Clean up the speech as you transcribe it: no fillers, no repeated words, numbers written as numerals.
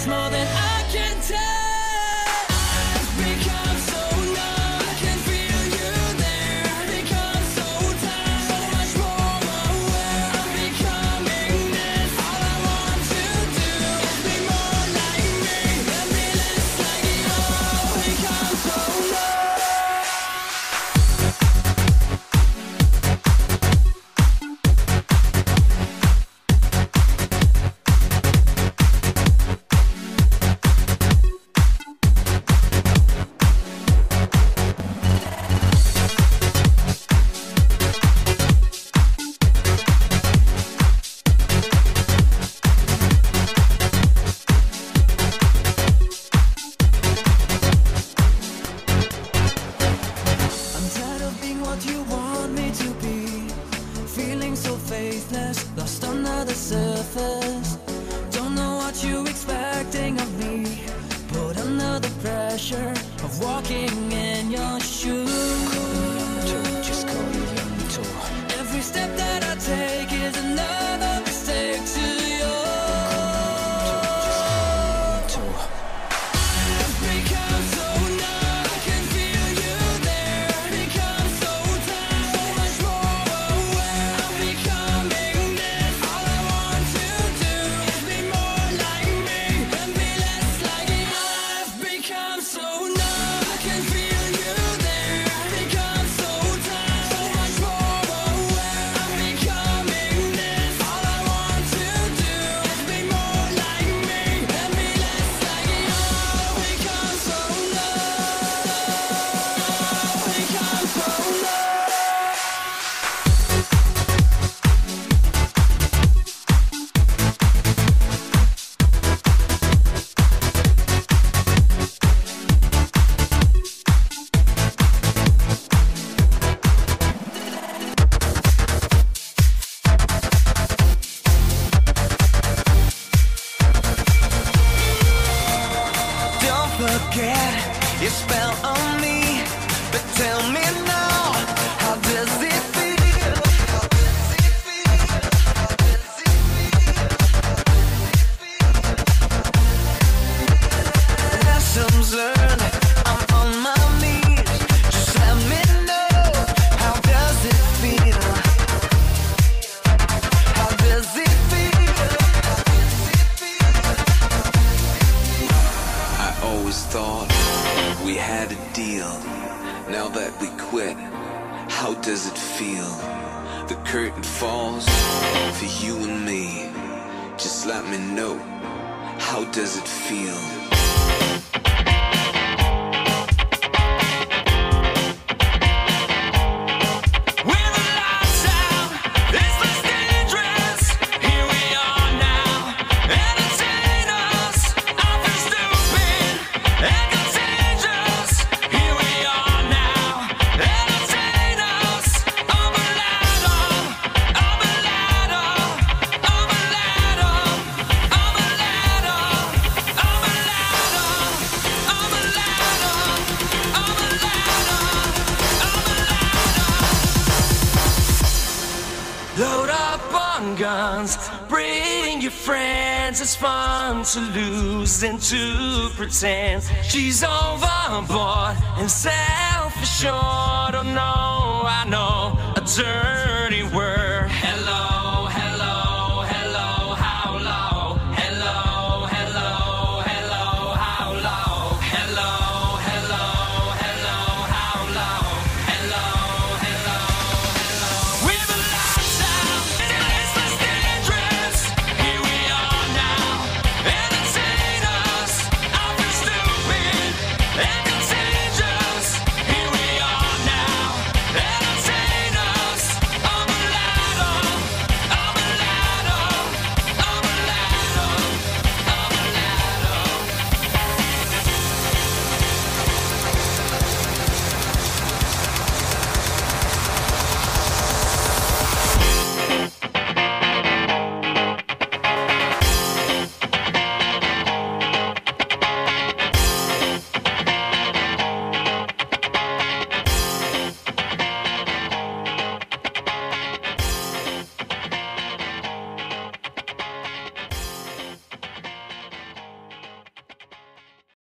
It's more than I can tell. I've become so numb, I can feel you there. I've become so tired, so much more aware. I'm becoming this. All I want to do is be more like me and be less like you. I've become so numb. I'm tired of being what you want me to be, feeling so faithless, lost under the surface. Don't know what you're expecting of me, put under the pressure of walking in your shoes. Just call it young tour. Every step that I take is another mistake to you. I've become so numb, I can feel you there. I've become so tired, so much more aware. I'm becoming this. All I want to do is be more like me and be less like you. I've become so numb, I can feel you there. I've become so tired, so much more aware. I'm becoming this. All I want to do is be more like me and be less like you. I've become so numb. I've become so numb. Don't forget your spell on me, but tell me now, how does it feel? How does it feel? How does it feel? Lessons learned, I'm on my knees. Just let me know, how does it feel? How does it feel? How does it feel? I always thought we had a deal. Now that we quit, how does it feel? The curtain falls for you and me. Just let me know, how does it feel? With the lights out, it's less dangerous. Here we are now, entertain us. I feel stupid and contagious. Here we are now, entertain us. I'm a ladder, I'm a ladder, I'm a ladder, I'm a ladder, I'm a ladder, I'm a ladder, I'm a ladder. Load up on guns, bring your friends. It's fun to lose and to pretend. She's overboard and self-assured. Oh no, I know a dirty word.